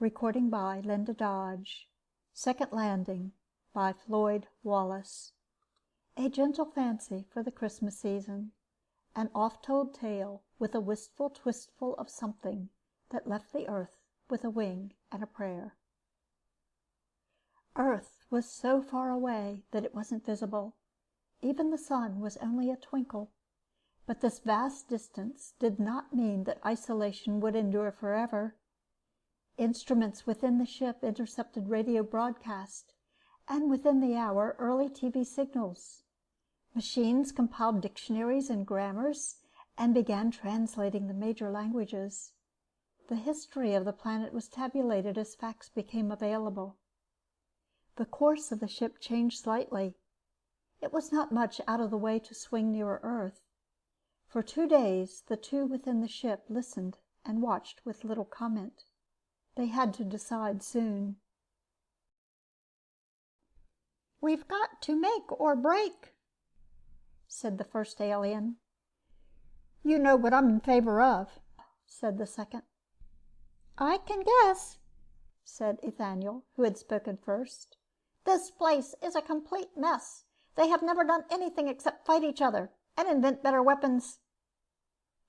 Recording by Linda Dodge. Second Landing by Floyd, Wallace. A gentle fancy for the Christmas season. An oft-told tale with a wistful twistful of something that left the earth with a wing and a prayer. Earth was so far away that it wasn't visible. Even the sun was only a twinkle. But this vast distance did not mean that isolation would endure forever. Instruments within the ship intercepted radio broadcast, and within the hour early TV signals. Machines compiled dictionaries and grammars and began translating the major languages. The history of the planet was tabulated as facts became available. The course of the ship changed slightly. It was not much out of the way to swing nearer Earth. For 2 days the two within the ship listened and watched with little comment. They had to decide soon. "We've got to make or break," said the first alien. "You know what I'm in favor of," said the second. "I can guess," said Ethaniel, who had spoken first. "This place is a complete mess. They have never done anything except fight each other and invent better weapons."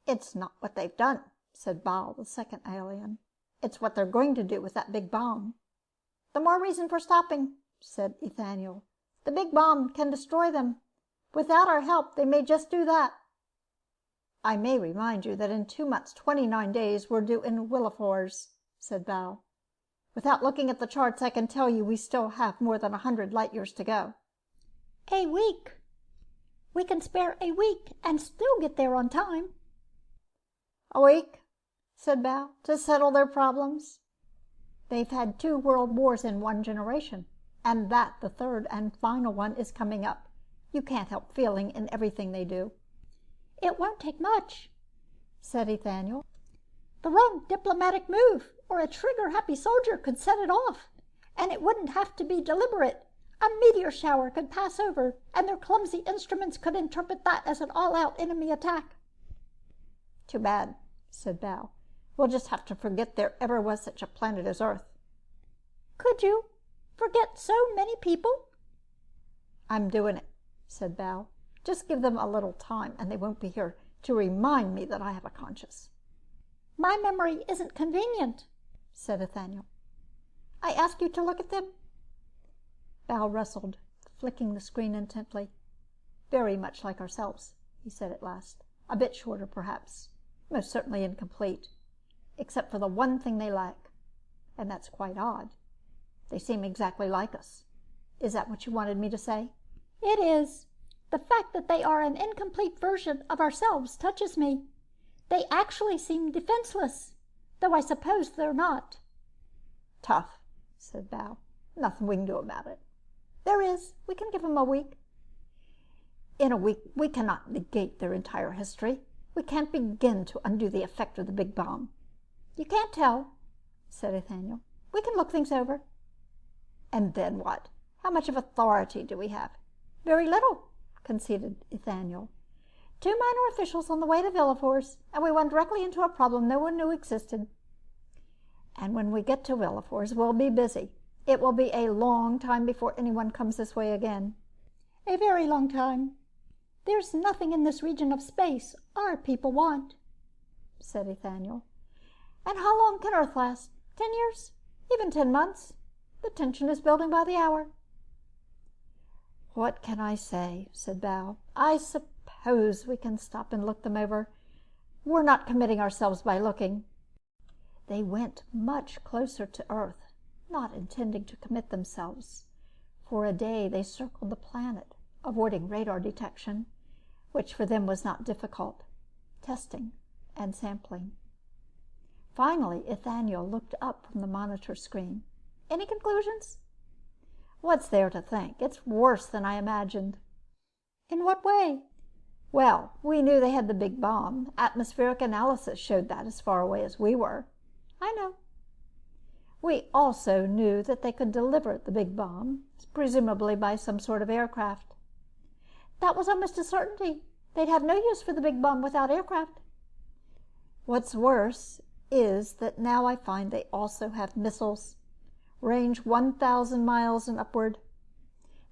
"It's not what they've done," said Bal, the second alien. "It's what they're going to do with that big bomb." "The more reason for stopping," said Ethaniel. "The big bomb can destroy them. Without our help, they may just do that." "I may remind you that in 2 months, 29 days, we're due in Willifors," said Bal. "Without looking at the charts, I can tell you we still have more than 100 light years to go." "A week. We can spare a week and still get there on time." "A week," said Bal, "to settle their problems? They've had 2 world wars in 1 generation, and that the third and final one is coming up. You can't help feeling in everything they do." "It won't take much," said Ethaniel. "The wrong diplomatic move or a trigger-happy soldier could set it off, and it wouldn't have to be deliberate. A meteor shower could pass over, and their clumsy instruments could interpret that as an all-out enemy attack." "Too bad," said Bal. "We'll just have to forget there ever was such a planet as Earth." "Could you forget so many people?" "I'm doing it," said Bal. "Just give them a little time, and they won't be here to remind me that I have a conscience." "My memory isn't convenient," said Ethaniel. "I ask you to look at them." Bal rustled, flicking the screen intently. "Very much like ourselves," he said at last. "A bit shorter, perhaps. Most certainly incomplete, except for the one thing they lack. And that's quite odd. They seem exactly like us. Is that what you wanted me to say?" "It is. The fact that they are an incomplete version of ourselves touches me. They actually seem defenseless, though I suppose they're not." "Tough," said Bal. "Nothing we can do about it." "There is. We can give them a week." "In a week we cannot negate their entire history. We can't begin to undo the effect of the big bomb." "You can't tell," said Ethaniel. "We can look things over." "And then what? How much of authority do we have?" "Very little," conceded Ethaniel. 2 minor officials on the way to Willifors, and we run directly into a problem no one knew existed." "And when we get to Willifors, we'll be busy. It will be a long time before anyone comes this way again." "A very long time. There's nothing in this region of space our people want," said Ethaniel. "And how long can Earth last? 10 years? Even 10 months? The tension is building by the hour." "What can I say?" said Bal. "I suppose we can stop and look them over. We're not committing ourselves by looking." They went much closer to Earth, not intending to commit themselves. For a day they circled the planet, avoiding radar detection, which for them was not difficult, testing and sampling. Finally, Ethaniel looked up from the monitor screen. "Any conclusions?" "What's there to think? It's worse than I imagined." "In what way?" "Well, we knew they had the big bomb. Atmospheric analysis showed that as far away as we were." "I know." "We also knew that they could deliver the big bomb, presumably by some sort of aircraft." "That was almost a certainty. They'd have no use for the big bomb without aircraft." "What's worse is that now I find they also have missiles, range 1,000 miles and upward.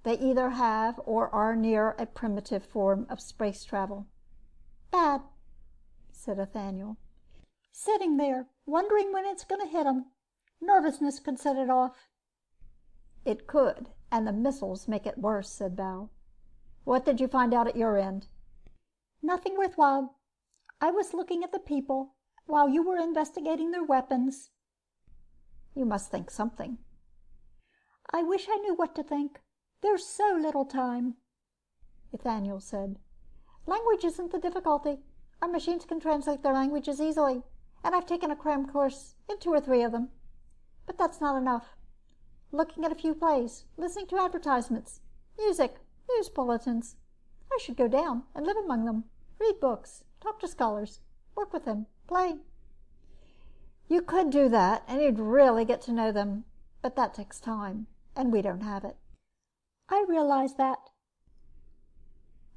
They either have or are near a primitive form of space travel. Bad, said Nathaniel. Sitting there, wondering when it's going to hit 'em. Nervousness could set it off. It could, and the missiles make it worse, said Bal. What did you find out at your end? Nothing worthwhile. I was looking at the people while you were investigating their weapons. You must think something. I wish I knew what to think. There's so little time. Nathaniel said. Language isn't the difficulty. Our machines can translate their languages easily, and I've taken a cram course in 2 or 3 of them. But that's not enough. Looking at a few plays, listening to advertisements, music, news bulletins. I should go down and live among them, read books, talk to scholars, work with them, play. You could do that, and you'd really get to know them, but that takes time, and we don't have it. I realize that.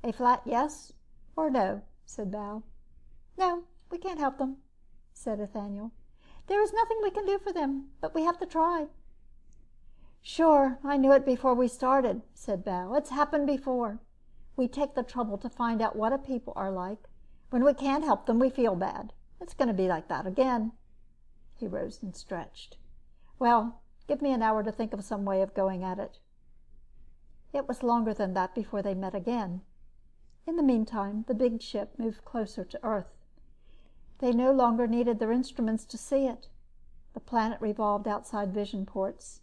A flat yes or no, said Bal. No, we can't help them, said Nathaniel. There is nothing we can do for them, but we have to try. Sure, I knew it before we started, said Bal. It's happened before. We take the trouble to find out what a people are like. When we can't help them, we feel bad. It's going to be like that again. He rose and stretched. Well, give me an hour to think of some way of going at it. It was longer than that before they met again. In the meantime, the big ship moved closer to Earth. They no longer needed their instruments to see it. The planet revolved outside vision ports.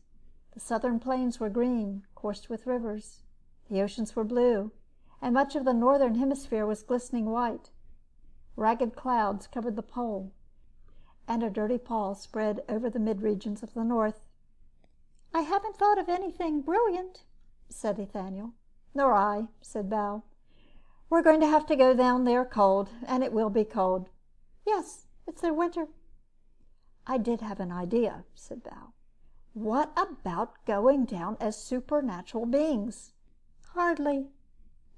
The southern plains were green, coursed with rivers. The oceans were blue, and much of the northern hemisphere was glistening white. Ragged clouds covered the pole, and a dirty pall spread over the mid-regions of the north. I haven't thought of anything brilliant, said Nathaniel. Nor I, said Bal. We're going to have to go down there cold, and it will be cold. Yes, it's their winter. I did have an idea, said Bal. What about going down as supernatural beings? Hardly,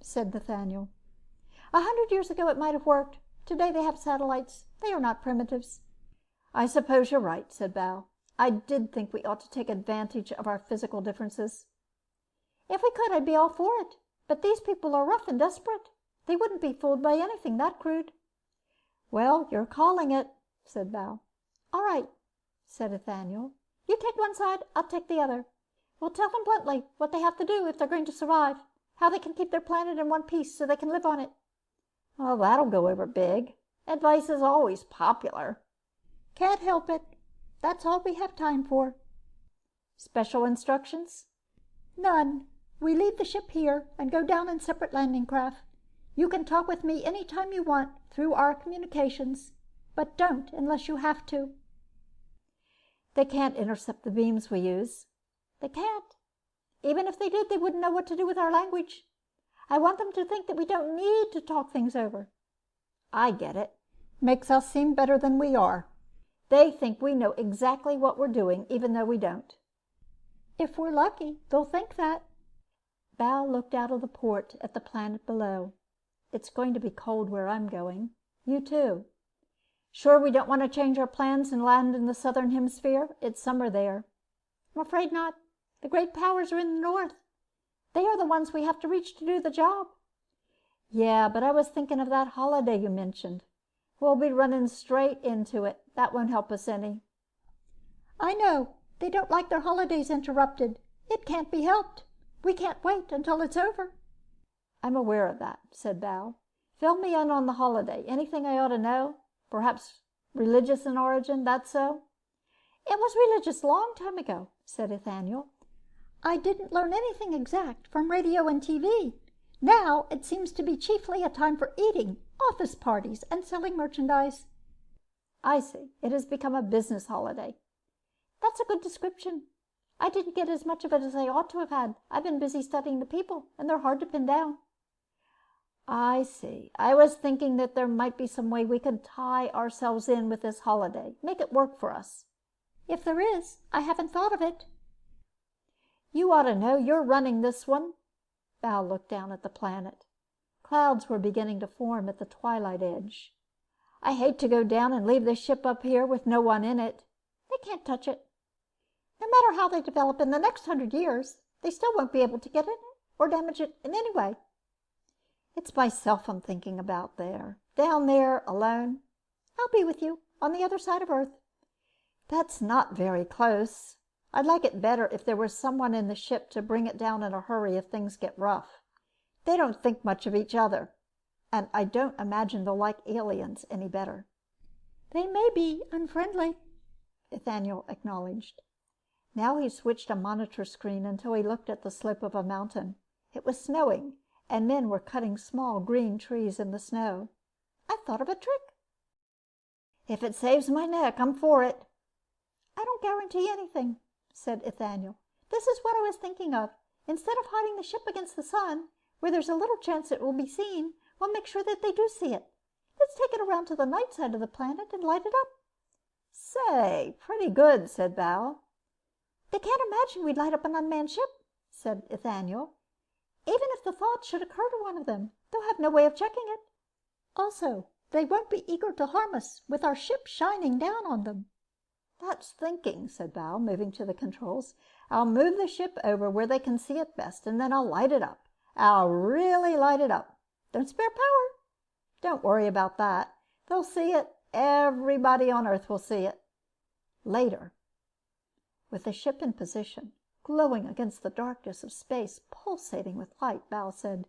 said Nathaniel. 100 years ago it might have worked. Today they have satellites. They are not primitives. I suppose you're right, said Bal. I did think we ought to take advantage of our physical differences. If we could, I'd be all for it. But these people are rough and desperate. They wouldn't be fooled by anything that crude. Well, you're calling it, said Bal. All right, said Nathaniel. You take one side, I'll take the other. We'll tell them bluntly what they have to do if they're going to survive, how they can keep their planet in one piece so they can live on it. Oh, that'll go over big. Advice is always popular. Can't help it. That's all we have time for. Special instructions? None. We leave the ship here and go down in separate landing craft. You can talk with me any time you want through our communications, but don't unless you have to. They can't intercept the beams we use. They can't. Even if they did, they wouldn't know what to do with our language. I want them to think that we don't need to talk things over. I get it. Makes us seem better than we are. They think we know exactly what we're doing, even though we don't. If we're lucky, they'll think that. Bal looked out of the port at the planet below. It's going to be cold where I'm going. You too. Sure we don't want to change our plans and land in the southern hemisphere? It's summer there. I'm afraid not. The great powers are in the north. They are the ones we have to reach to do the job. Yeah, but I was thinking of that holiday you mentioned. We'll be running straight into it. That won't help us any. I know. They don't like their holidays interrupted. It can't be helped. We can't wait until it's over. I'm aware of that, said Bal. Fill me in on the holiday. Anything I ought to know? Perhaps religious in origin, that's so? It was religious long time ago, said Nathaniel. I didn't learn anything exact from radio and TV. Now it seems to be chiefly a time for eating, office parties, and selling merchandise. I see. It has become a business holiday. That's a good description. I didn't get as much of it as I ought to have had. I've been busy studying the people, and they're hard to pin down. I see. I was thinking that there might be some way we could tie ourselves in with this holiday, make it work for us. If there is, I haven't thought of it. You ought to know. You're running this one. Bal looked down at the planet. Clouds were beginning to form at the twilight edge. I hate to go down and leave this ship up here with no one in it. They can't touch it. No matter how they develop in the next 100 years, they still won't be able to get in it or damage it in any way. It's myself I'm thinking about there. Down there, alone. I'll be with you, on the other side of Earth. That's not very close. I'd like it better if there was someone in the ship to bring it down in a hurry if things get rough. They don't think much of each other, and I don't imagine they'll like aliens any better. They may be unfriendly, Nathaniel acknowledged. Now he switched a monitor screen until he looked at the slope of a mountain. It was snowing, and men were cutting small green trees in the snow. I've thought of a trick. If it saves my neck, I'm for it. I don't guarantee anything, said Nathaniel. This is what I was thinking of. Instead of hiding the ship against the sun, where there's a little chance it will be seen, we'll make sure that they do see it. Let's take it around to the night side of the planet and light it up. Say, pretty good, said Val. They can't imagine we'd light up an unmanned ship, said Nathaniel. Even if the thought should occur to one of them, they'll have no way of checking it. Also, they won't be eager to harm us with our ship shining down on them. That's thinking, said Val, moving to the controls. I'll move the ship over where they can see it best, and then I'll light it up. I'll really light it up. Don't spare power. Don't worry about that. They'll see it. Everybody on Earth will see it. Later, with the ship in position, glowing against the darkness of space, pulsating with light, Val said,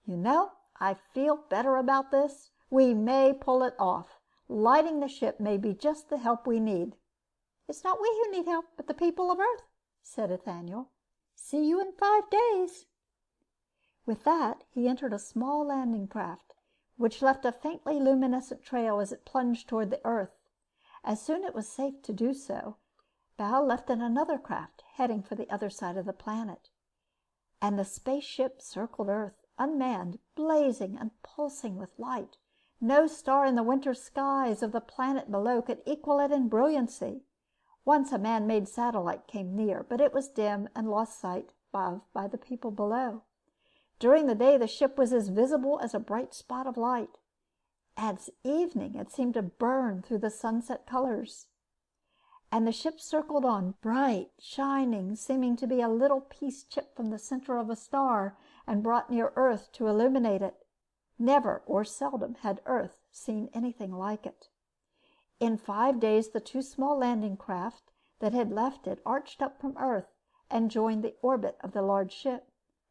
"You know, I feel better about this. We may pull it off. Lighting the ship may be just the help we need." "It's not we who need help, but the people of Earth," said Nathaniel. "See you in 5 days." With that, he entered a small landing craft, which left a faintly luminescent trail as it plunged toward the Earth. As soon as it was safe to do so, Val left in another craft, heading for the other side of the planet. And the spaceship circled Earth, unmanned, blazing and pulsing with light. No star in the winter skies of the planet below could equal it in brilliancy. Once a man-made satellite came near, but it was dim and lost sight of by the people below. During the day, the ship was as visible as a bright spot of light. As evening, it seemed to burn through the sunset colors. And the ship circled on, bright, shining, seeming to be a little piece chipped from the center of a star and brought near Earth to illuminate it. Never or seldom had Earth seen anything like it. In 5 days, the 2 small landing craft that had left it arched up from Earth and joined the orbit of the large ship.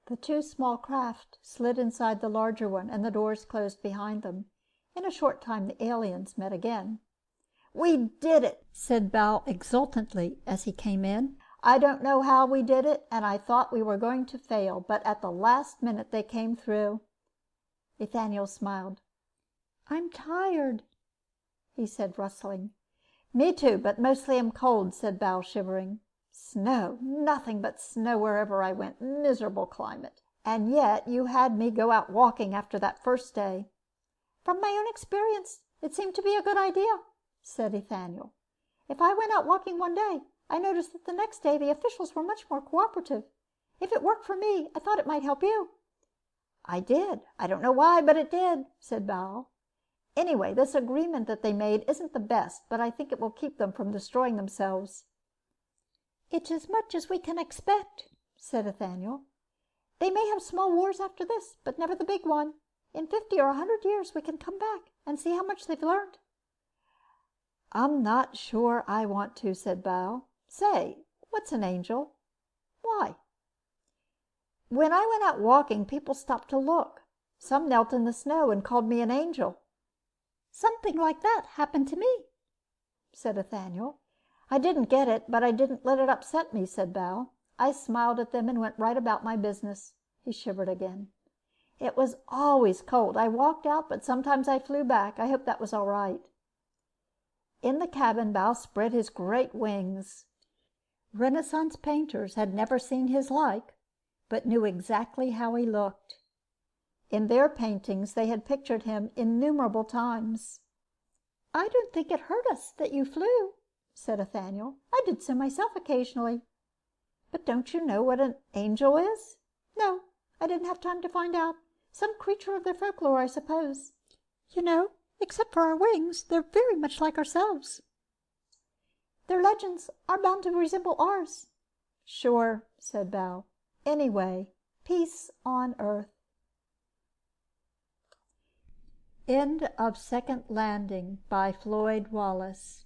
The 2 small craft slid inside the larger one, and the doors closed behind them. In a short time, the aliens met again. "We did it," said Val exultantly as he came in. "I don't know how we did it, and I thought we were going to fail, but at the last minute they came through." Nathaniel smiled. "I'm tired," he said, rustling. "Me too, but mostly I'm cold," said Val, shivering. "Snow, nothing but snow wherever I went. Miserable climate. And yet you had me go out walking after that first day." "From my own experience, it seemed to be a good idea," said Nathaniel. "If I went out walking one day, I noticed that the next day the officials were much more cooperative. If it worked for me, I thought it might help you." "I did. I don't know why, but it did," said Val. "Anyway, this agreement that they made isn't the best, but I think it will keep them from destroying themselves." "It's as much as we can expect," said Nathaniel. "They may have small wars after this, but never the big one. In 50 or 100 years, we can come back and see how much they've learned." "I'm not sure I want to," said Val. "Say, what's an angel?" "Why?" "When I went out walking, people stopped to look. Some knelt in the snow and called me an angel." "Something like that happened to me," said Nathaniel. "I didn't get it, but I didn't let it upset me," said Val. "I smiled at them and went right about my business." He shivered again. "It was always cold. I walked out, but sometimes I flew back. I hope that was all right." In the cabin, Val spread his great wings. Renaissance painters had never seen his like, but knew exactly how he looked. In their paintings, they had pictured him innumerable times. "I don't think it hurt us that you flew," said Nathaniel. "I did so myself occasionally." "But don't you know what an angel is?" "No, I didn't have time to find out. Some creature of their folklore, I suppose. You know, Except for our wings, they're very much like ourselves. Their legends are bound to resemble ours. Sure, said Belle. Anyway, peace on Earth. End of Second Landing by Floyd Wallace.